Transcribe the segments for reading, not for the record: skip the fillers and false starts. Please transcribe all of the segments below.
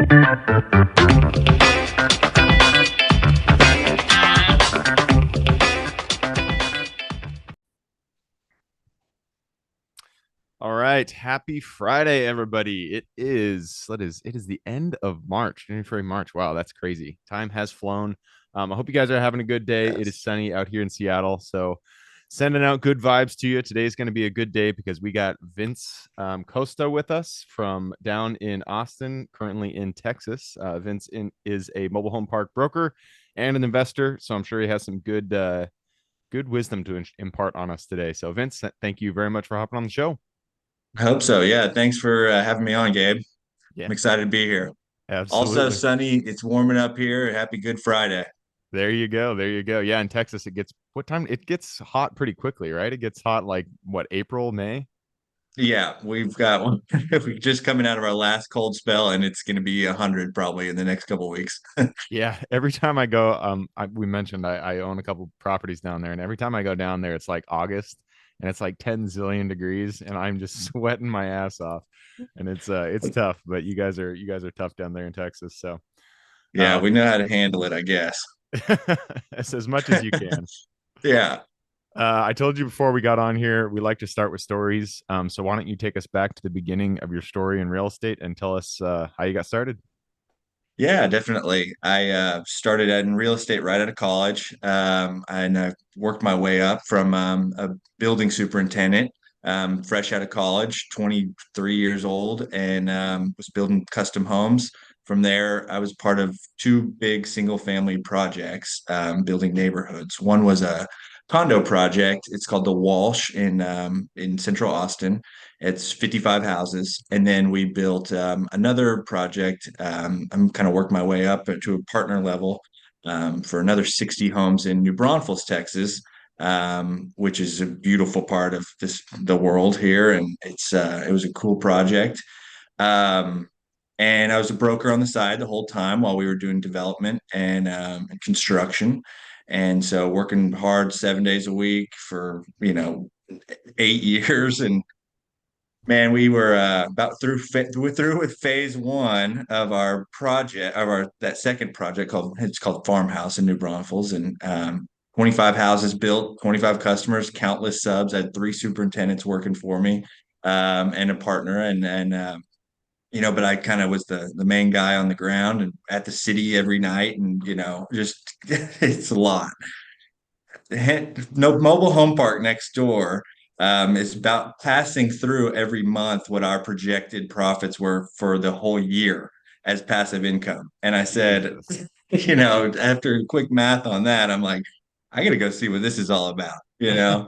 All right, happy Friday, everybody. It is the end of March, January, March. Wow, that's crazy. Time has flown. I hope you guys are having a good day. It is sunny out here in Seattle, so sending out good vibes to you. Today is going to be a good day because we got Vince Costa with us from down in Austin, currently in Texas. Vince is a mobile home park broker and an investor, so I'm sure he has some good wisdom to impart on us today. So, Vince, thank you very much for hopping on the show. I hope so. Yeah. Thanks for having me on, Gabe. Yeah, I'm excited to be here. Also, absolutely. Sunny, it's warming up here. Happy Good Friday. There you go. There you go. Yeah, in Texas, it gets what time? It gets hot pretty quickly, right? It gets hot like what, April, May? Yeah, we've got one. We're just coming out of our last cold spell, and it's going to be 100 probably in the next couple of weeks. Yeah, every time I go, we mentioned I own a couple properties down there, and every time I go down there, it's like August, and it's like 10 zillion degrees, and I'm just sweating my ass off, and it's tough. But you guys are tough down there in Texas, so Yeah, um, we know how to handle it, I guess. it's as much as you can. Yeah. I told you before we got on here, we like to start with stories. So why don't you take us back to the beginning of your story in real estate and tell us how you got started? Yeah, definitely. I started in real estate right out of college, and I worked my way up from a building superintendent, fresh out of college, 23 years old, and was building custom homes. From there, I was part of two big single-family projects, building neighborhoods. One was a condo project. It's called the Walsh in Central Austin. It's 55 houses. And then we built another project. I'm kind of worked my way up to a partner level for another 60 homes in New Braunfels, Texas, which is a beautiful part of the world here. And it was a cool project. Um, and I was a broker on the side the whole time while we were doing development and construction. And so working hard 7 days a week for, 8 years. And man, we were about we're through with phase one of our project of our that second project called Farmhouse in New Braunfels, and 25 houses built, 25 customers, countless subs. I had three superintendents working for me, and a partner, but I kind of was the main guy on the ground and at the city every night, and just it's a lot. No mobile home park next door is about passing through every month what our projected profits were for the whole year as passive income. And I said, Jesus. after quick math on that, I'm like, I gotta go see what this is all about. And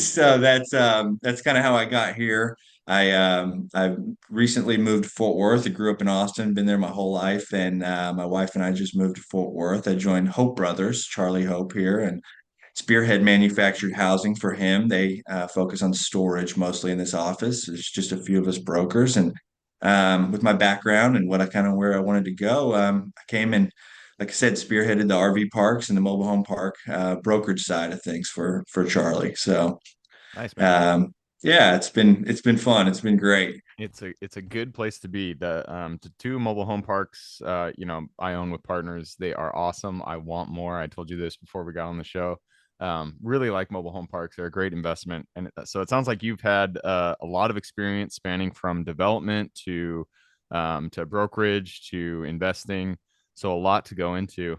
so that's kind of how I got here. I recently moved to Fort Worth. I grew up in Austin, been there my whole life, and my wife and I just moved to Fort Worth. I joined Hope Brothers, Charlie Hope here, and Spearhead manufactured housing for him. They focus on storage mostly in this office. There's just a few of us brokers, and with my background and where I wanted to go, I came and, like I said, spearheaded the RV parks and the mobile home park brokerage side of things for Charlie. So Nice, man. um, yeah, it's been fun. It's been great. It's a good place to be. The two mobile home parks, I own with partners. They are awesome. I want more. I told you this before we got on the show. Really like mobile home parks. They're a great investment, and so it sounds like you've had a lot of experience spanning from development to brokerage to investing. So a lot to go into.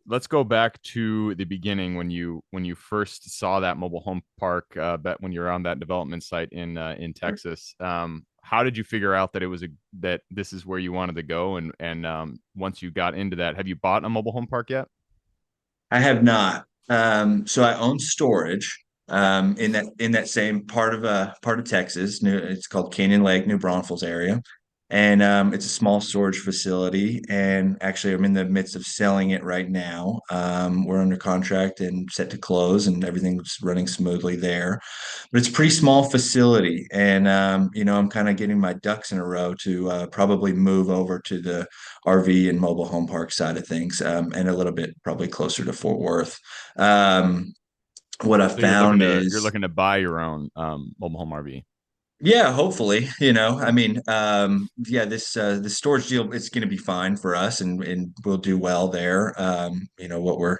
Let's go back to the beginning when you first saw that mobile home park, when you're on that development site in Texas. How did you figure out that this is where you wanted to go? And once you got into that, have you bought a mobile home park yet? I have not. So I own storage in that same part of Texas. It's called Canyon Lake, New Braunfels area, and it's a small storage facility. And actually, I'm in the midst of selling it right now. We're under contract and set to close, and everything's running smoothly there. But it's a pretty small facility, and I'm kind of getting my ducks in a row to probably move over to the RV and mobile home park side of things, and a little bit probably closer to Fort Worth. Um, what I So you're looking found to you're is looking to buy your own mobile home RV. Yeah, hopefully, I mean, yeah, this storage deal, it's going to be fine for us, and we'll do well there. What we're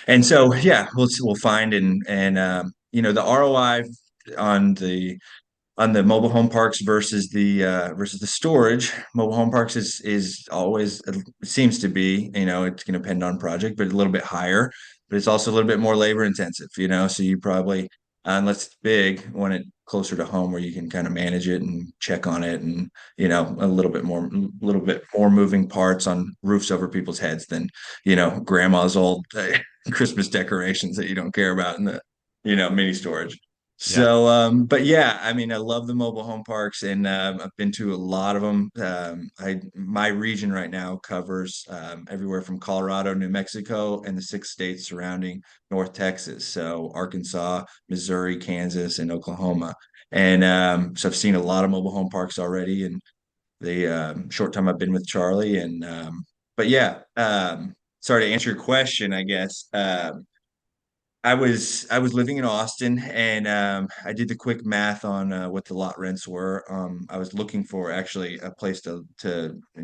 and so yeah, we'll find and the ROI on the mobile home parks versus the storage. Mobile home parks is always, it seems to be, it's going to depend on project, but a little bit higher. But it's also a little bit more labor intensive, so you probably, unless it's big, want it closer to home where you can kind of manage it and check on it, and a little bit more moving parts on roofs over people's heads than grandma's old Christmas decorations that you don't care about in the mini storage. Yeah. But yeah, I mean, I love the mobile home parks, and I've been to a lot of them. My region right now covers everywhere from Colorado, New Mexico, and the 6 states surrounding North Texas. So Arkansas, Missouri, Kansas, and Oklahoma. And so I've seen a lot of mobile home parks already, and the short time I've been with Charlie. But yeah, sorry to answer your question, I guess. I was living in Austin, and I did the quick math on what the lot rents were. I was looking for actually a place to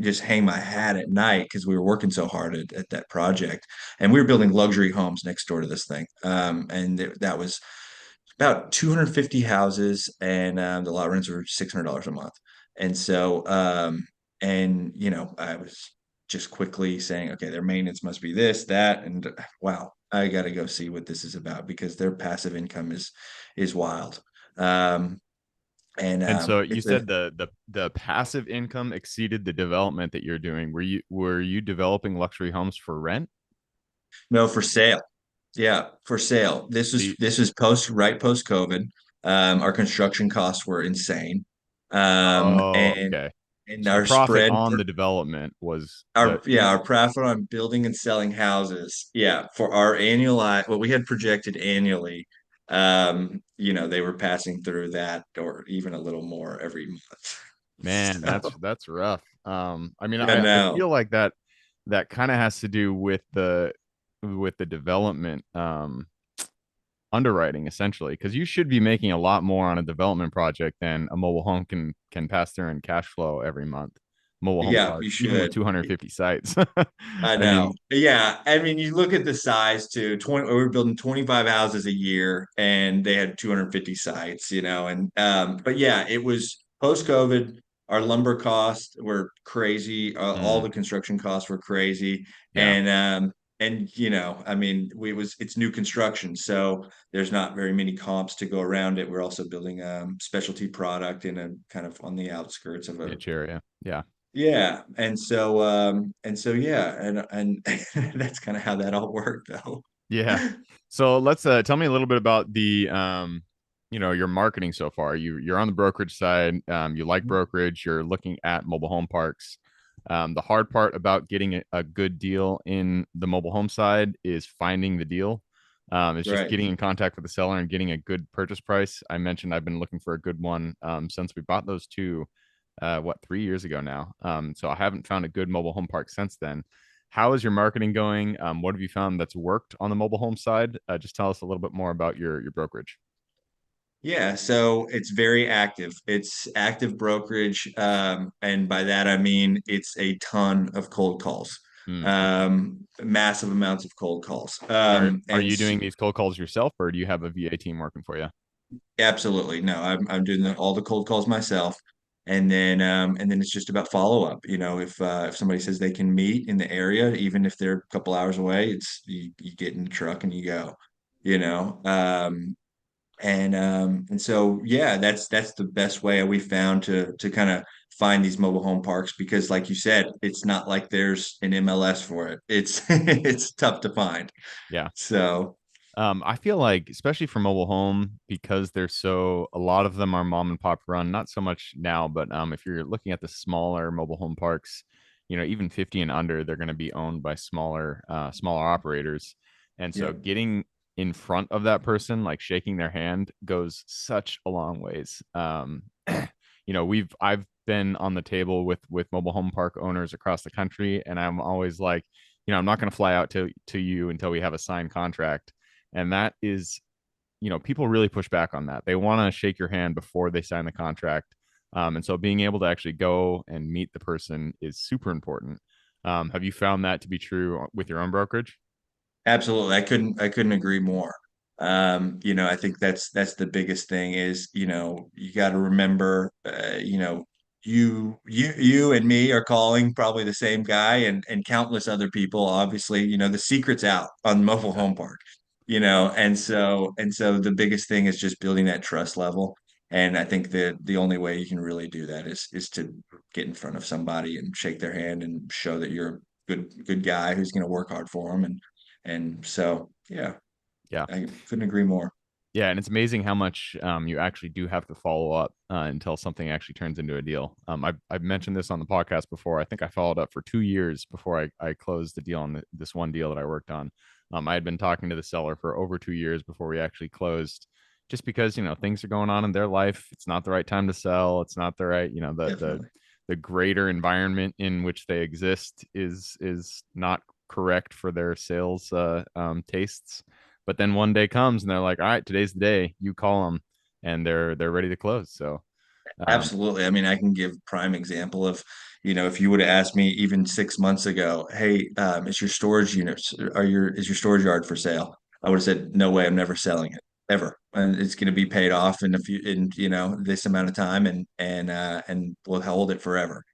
just hang my hat at night because we were working so hard at that project, and we were building luxury homes next door to this thing. That was about 250 houses, and the lot rents were $600 a month. And so, I was just quickly saying, okay, their maintenance must be this, that, and wow, I got to go see what this is about because their passive income is wild. Um, and And so you it's a said the passive income exceeded the development that you're doing. Were you developing luxury homes for rent? No, for sale. Yeah, for sale. This So was you, this was post COVID. Our construction costs were insane. oh, And okay. and So the our profit spread on per the development was our the yeah, our profit on building and selling houses, yeah, for our annualized what we had projected annually, they were passing through that or even a little more every month. man, So that's rough. I mean, yeah, I no. feel like that kind of has to do with the development underwriting essentially, because you should be making a lot more on a development project than a mobile home can pass through in cash flow every month. Mobile home Yeah, you parks, even with should. 250 sites. I I know. mean, Yeah. I mean, you look at the size too. We were building 25 houses a year and they had 250 sites, and but yeah, it was post-COVID. Our lumber costs were crazy. All mm, the construction costs were crazy. yeah, I mean, it's new construction, so there's not very many comps to go around it. We're also building specialty product in a kind of on the outskirts of a niche area. Yeah. yeah, and so yeah, and that's kind of how that all worked though. Yeah. So let's tell me a little bit about the your marketing so far. You're on the brokerage side. You like brokerage. You're looking at mobile home parks. The hard part about getting a good deal in the mobile home side is finding the deal. It's just Right. getting in contact with the seller and getting a good purchase price. I mentioned I've been looking for a good one since we bought those two, 3 years ago now. So I haven't found a good mobile home park since then. How is your marketing going? What have you found that's worked on the mobile home side? Just tell us a little bit more about your brokerage. Yeah, so it's very active. It's active brokerage, and by that I mean it's a ton of cold calls, Okay. massive amounts of cold calls. Are you doing these cold calls yourself, or do you have a VA team working for you? Absolutely. No, I'm doing all the cold calls myself. And then it's just about follow up. If somebody says they can meet in the area, even if they're a couple hours away, it's you get in the truck and you go, you know. And so yeah, that's the best way we found to kind of find these mobile home parks because like you said, it's not like there's an MLS for it. It's it's tough to find. Yeah. So I feel like, especially for mobile home, because a lot of them are mom and pop run, not so much now, but if you're looking at the smaller mobile home parks, even 50 and under, they're going to be owned by smaller operators. And so yeah. getting in front of that person, like shaking their hand, goes such a long ways. I've been on the table with mobile home park owners across the country, and I'm always like, I'm not going to fly out to you until we have a signed contract, and that is people really push back on that. They want to shake your hand before they sign the contract. And so being able to actually go and meet the person is super important. Have you found that to be true with your own brokerage? Absolutely. I couldn't agree more. I think that's the biggest thing is, you got to remember, you and me are calling probably the same guy and countless other people. Obviously, the secret's out on mobile Yeah. home park, and so the biggest thing is just building that trust level. And I think that the only way you can really do that is to get in front of somebody and shake their hand and show that you're a good guy who's going to work hard for them. And so, yeah, Yeah. I couldn't agree more. Yeah, and it's amazing how much you actually do have to follow up until something actually turns into a deal. I've mentioned this on the podcast before. I think I followed up for 2 years before I closed the deal on this one deal that I worked on. I had been talking to the seller for over 2 years before we actually closed, just because things are going on in their life. It's not the right time to sell. It's not the right Definitely. the greater environment in which they exist is not correct for their sales tastes. But then one day comes and they're like, all right, today's the day. You call them, and they're ready to close. So um, Absolutely. I mean, I can give prime example of, if you would have asked me even 6 months ago, hey, is your storage units is your storage yard for sale? I would have said, no way, I'm never selling it ever. And it's going to be paid off this amount of time, and we'll hold it forever,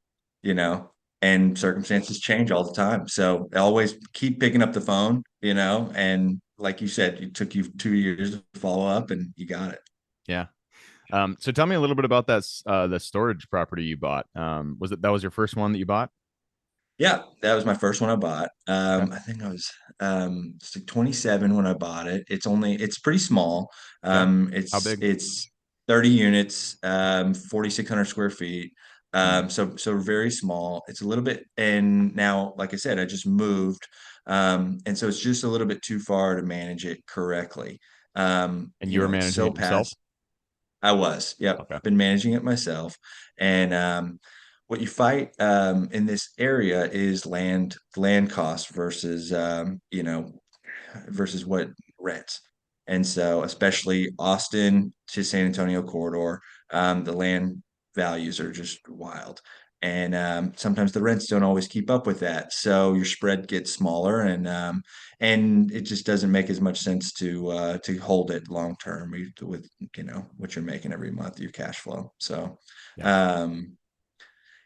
you know, and circumstances change all the time. So always keep picking up the phone, and like you said, it took you 2 years to follow up and you got it. yeah. So tell me a little bit about the storage property you bought. That was your first one that you bought? Yeah, that was my first one I bought. Okay. I think I was it's like 27 when I bought it. It's pretty small. Okay. Um, How it's big? it's 30 units, 4,600 square feet. Hmm. So very small. It's a little bit, and now, like I said, I just moved. And so it's just a little bit too far to manage it correctly. And you were It's managing so it yourself? past. I was, yep. Okay. I've been managing it myself. And what you fight in this area is land cost versus what rents. And so, especially Austin to San Antonio corridor, the land values are just wild. And sometimes the rents don't always keep up with that. So your spread gets smaller, and it just doesn't make as much sense to hold it long term with what you're making every month, your cash flow. So Yeah. um,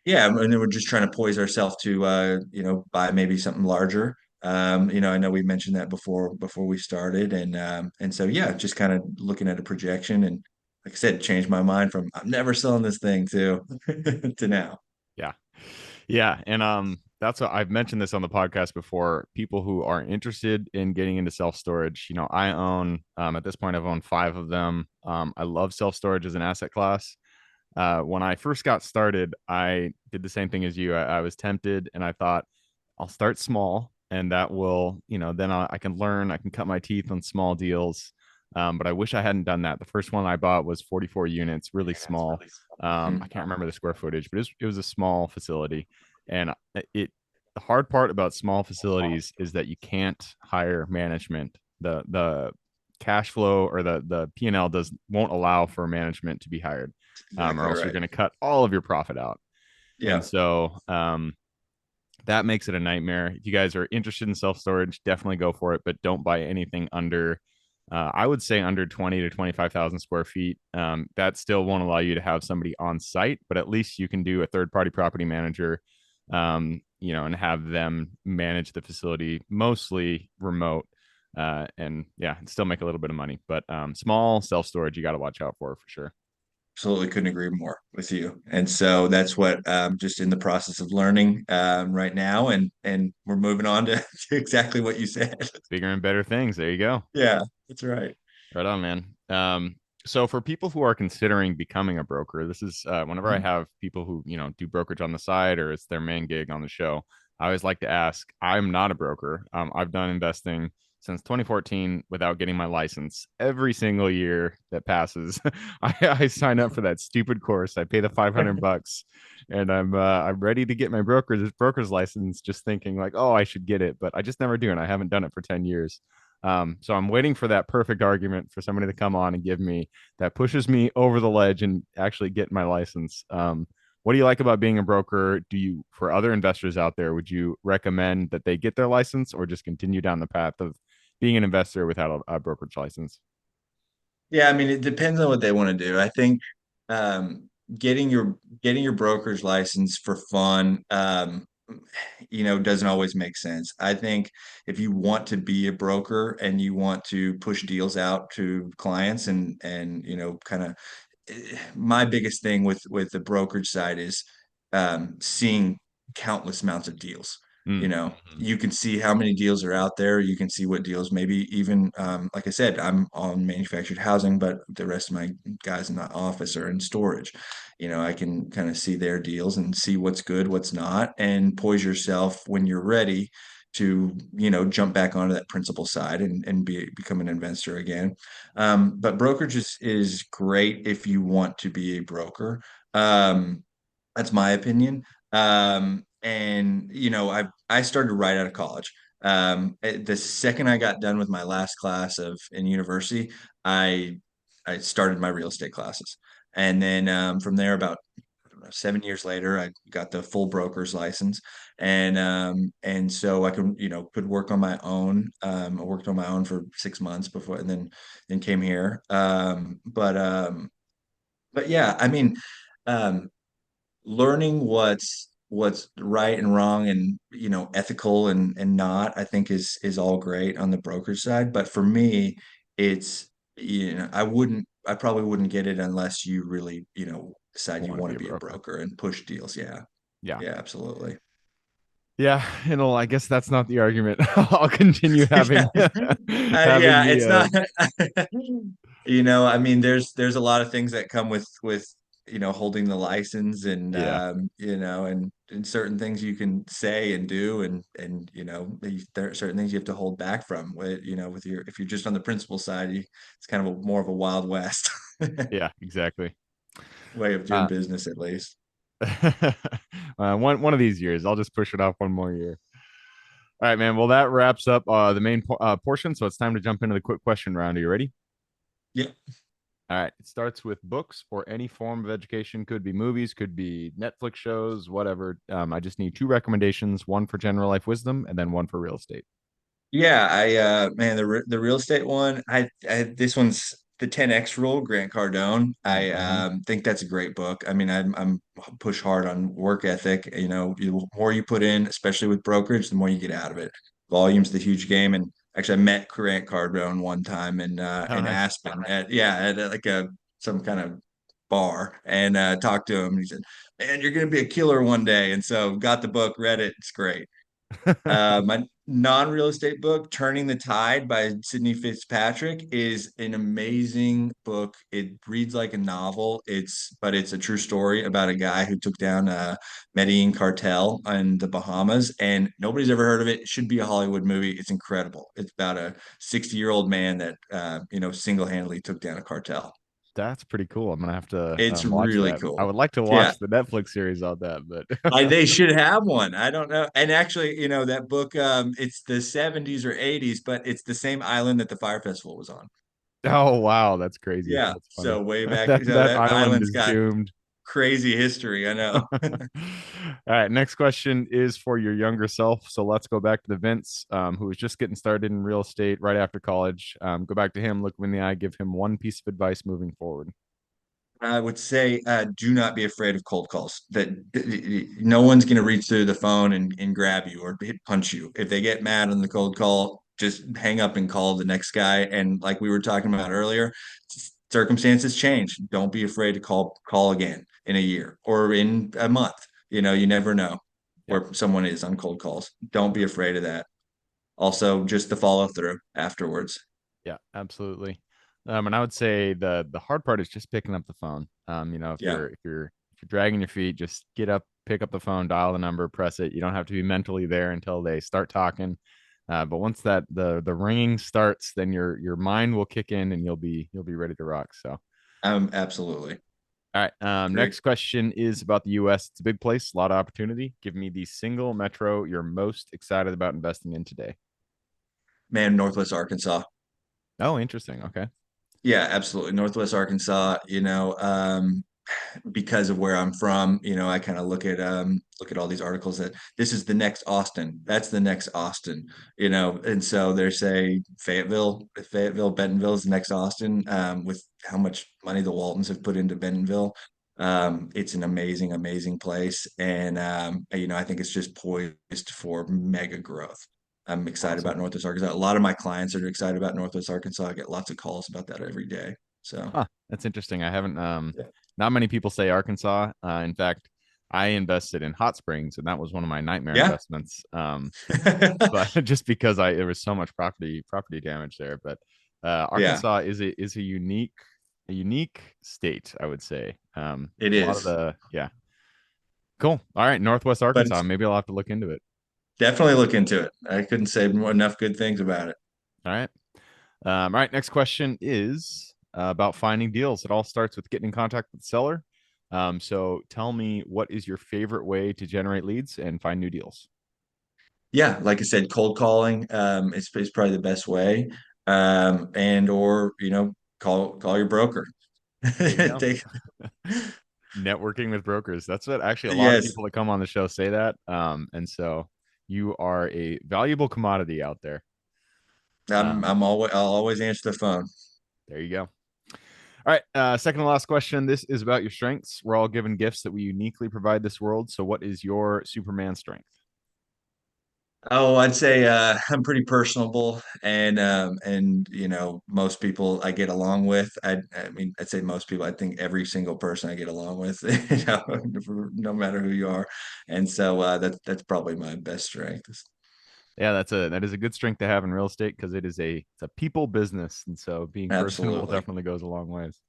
yeah, and then we're just trying to poise ourselves to buy maybe something larger. I know we mentioned that before we started, and so yeah, just kind of looking at a projection, and like I said, changed my mind from I'm never selling this thing to to now. Yeah. Yeah, and that's what I've mentioned this on the podcast before. People who are interested in getting into self storage, I own at this point I've owned five of them. I love self storage as an asset class. When I first got started, I did the same thing as you. I was tempted, and I thought I'll start small, and that will, then I can learn. I can cut my teeth on small deals. But I wish I hadn't done that. The first one I bought was 44 units, really small. I Mhm. can't remember the square footage, but it was a small facility. And the hard part about small facilities is that you can't hire management. The cash flow or the P&L won't allow for management to be hired, or Exactly else you're right. going to cut all of your profit out. And Yeah, so that makes it a nightmare. If you guys are interested in self storage, definitely go for it, but don't buy anything under. I would say under 20 to 25,000 square feet. That still won't allow you to have somebody on site, but at least you can do a third party property manager, and have them manage the facility mostly remote. And yeah, still make a little bit of money, but small self storage, you got to watch out for sure. absolutely couldn't agree more with you. And so that's what just in the process of learning right now, and we're moving on to, to exactly what you said. Bigger and better things. There you go. Yeah, that's right. Right on, man. So for people who are considering becoming a broker, this is whenever I Mhm. have people who do brokerage on the side or it's their main gig on the show, I always like to ask. I'm not a broker. I've done investing since 2014 without getting my license. Every single year that passes, I sign up for that stupid course. I pay the 500 bucks, and I'm ready to get my broker's license. Just thinking like, oh, I should get it, but I just never do, and I haven't done it for 10 years. So I'm waiting for that perfect argument for somebody to come on and give me that pushes me over the ledge and actually get my license. What do you like about being a broker? Do you, for other investors out there, would you recommend that they get their license or just continue down the path of being an investor without a brokerage license? Yeah, I mean, it depends on what they want to do. I think um, getting your broker's license for fun, doesn't always make sense. I think if you want to be a broker and you want to push deals out to clients and kind of my biggest thing with the brokerage side is seeing countless amounts of deals. Mm, You can see how many deals are out there. You can see what deals, maybe even, like I said, I'm on manufactured housing, but the rest of my guys in the office are in storage. I can kind of see their deals and see what's good, what's not, and poise yourself when you're ready to, jump back onto that principal side and become an investor again. But brokerage is great if you want to be a broker. Um, that's my opinion. And I started right out of college. The second I got done with my last class of in university, I I started my real estate classes, and then from there, about 7 years later, I got the full broker's license, and so I could work on my own. I worked on my own for 6 months before, and then came here. But yeah, I mean, um, learning what's right and wrong and ethical and not, I think is all great on the brokerage side. But for me, it's I probably wouldn't get it unless you really decide you want to want be to a be a broker. broker and push deals. Yeah, Yeah. yeah, absolutely. Yeah, I guess that's not the argument. I'll continue Yeah, having having yeah, the it's not. I mean, there's a lot of things that come with holding the license, and yeah. and certain things you can say and do, and there are certain things you have to hold back from. With your if you're just on the principal side, it's kind of more of a Wild West Yeah, exactly. way of doing Uh business, at least. one of these years, I'll just push it off one more year. All right, man. Well, that wraps up the main portion, so it's time to jump into the quick question round. Are you ready? Yeah. All right. It starts with books or any form of education. Could be movies, could be Netflix shows, whatever. I just need two recommendations: one for general life wisdom, and then one for real estate. Yeah, I man, the real estate one, I this one's the 10X rule, Grant Cardone. I Mm-hmm. think that's a great book. I mean, I'm push hard on work ethic. The more you put in, especially with brokerage, the more you get out of it. Volume's the huge game. And actually, I met Grant Cardone one time Oh, in nice. Aspen at like a some kind of bar, and talked to him. And he said, "Man, you're gonna be a killer one day." And so got the book, read it. It's great. My non-real estate book, Turning the Tide by Sidney Fitzpatrick, is an amazing book. It reads like a novel. But it's a true story about a guy who took down a Medellin cartel in the Bahamas, and nobody's ever heard of it. It should be a Hollywood movie. It's incredible. It's about a 60-year-old man that single-handedly took down a cartel. That's pretty cool. I'm gonna have to It's watch really that. I cool. would like to Yeah, watch the Netflix series on that, but They should have one. I don't know. And actually, that book, it's the 70s or 80s, but it's the same island that the Fire Festival was on. oh wow, that's crazy. Yeah. That's funny. So way back, so That that island island's is got doomed. crazy history. I know. All right, next question is for your younger self. So let's go back to the Vince, who was just getting started in real estate right after college. Go back to him, look him in the eye, give him one piece of advice moving forward. I would say, do not be afraid of cold calls. No one's going to reach through the phone and grab you or hit punch you. If they get mad on the cold call, just hang up and call the next guy. And like we were talking about earlier, circumstances change. Don't be afraid to call again in a year or in a month. You never know Yeah, where someone is on cold calls. Don't be afraid of that. Also, just the follow through afterwards. yeah, absolutely. And I would say the hard part is just picking up the phone. If Yeah. you're dragging your feet, just get up, pick up the phone, dial the number, press it. You don't have to be mentally there until they start talking. But once the ringing starts, then your mind will kick in and you'll be ready to rock. So, Absolutely. all right. Agree. Next question is about the U.S. It's a big place, a lot of opportunity. Give me the single metro you're most excited about investing in today. Man, Northwest Arkansas. Oh, interesting. Okay. Yeah, absolutely. Northwest Arkansas, because of where I'm from, I kind of look at all these articles that this is the next Austin. That's the next Austin, and so they say Bentonville is the next Austin, with how much money the Waltons have put into Bentonville. It's an amazing, amazing place. And I think it's just poised for mega growth. I'm excited Awesome. about Northwest Arkansas. A lot of my clients are excited about Northwest Arkansas. I get lots of calls about that every day. So Huh. That's interesting. I haven't yeah. not many people say Arkansas. In fact, I invested in Hot Springs and that was one of my nightmare Yeah. investments. But just because there was so much property damage there. But Yeah, Arkansas is a unique state, I would say. it A lot of is. cool. All right, Northwest But Arkansas. it's Maybe I'll have to look into it. definitely look into it. I couldn't say enough good things about it. All right. All right. Next question is about finding deals. It all starts with getting in contact with the seller. So tell me, what is your favorite way to generate leads and find new deals? Yeah, like I said, cold calling is probably the best way. And or call your broker. There you go. Take Networking with brokers. That's what actually a lot of yes, people that come on the show say that. And so you are a valuable commodity out there. Um, I'll always answer the phone. there you go. All right. Second to last question. This is about your strengths. We're all given gifts that we uniquely provide this world. So, what is your Superman strength? Oh, I'd say I'm pretty personable, and most people I get along with. I mean, I'd say most people. I think every single person I get along with, no matter who you are, and so that's probably my best strength. Yeah, that is a good strength to have in real estate because it's a people business, and so being personable Absolutely. definitely goes a long ways.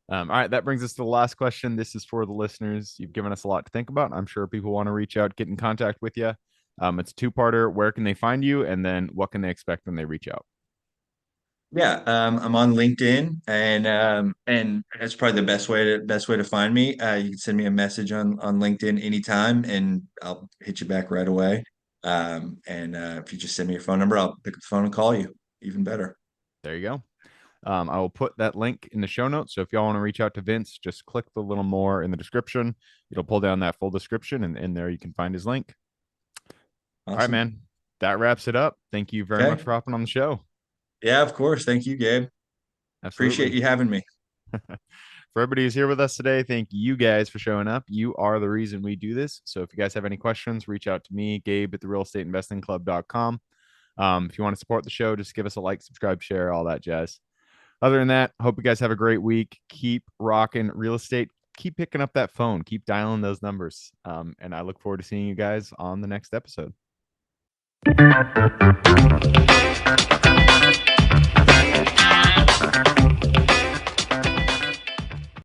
All right, that brings us to the last question. This is for the listeners. You've given us a lot to think about. I'm sure people want to reach out, get in contact with you. It's a two-parter. Where can they find you, and then what can they expect when they reach out? Yeah, I'm on LinkedIn, and that's probably the best way to find me. You can send me a message on LinkedIn anytime, and I'll hit you back right away. And if you just send me your phone number, I'll pick up the phone and call you. Even better. There you go. I will put that link in the show notes. So if y'all want to reach out to Vince, just click the little more in the description. It'll pull down that full description, and in there you can find his link. All right, Awesome. man. That wraps it up. Thank you very much Okay. for hopping on the show. Yeah, of course. Thank you, Gabe. Appreciate Absolutely. you having me. For everybody who's here with us today, thank you guys for showing up. You are the reason we do this. So if you guys have any questions, reach out to me, Gabe at the realestateinvestingclub.com. If you want to support the show, just give us a like, subscribe, share, all that jazz. Other than that, hope you guys have a great week. Keep rocking real estate. Keep picking up that phone. Keep dialing those numbers. And I look forward to seeing you guys on the next episode.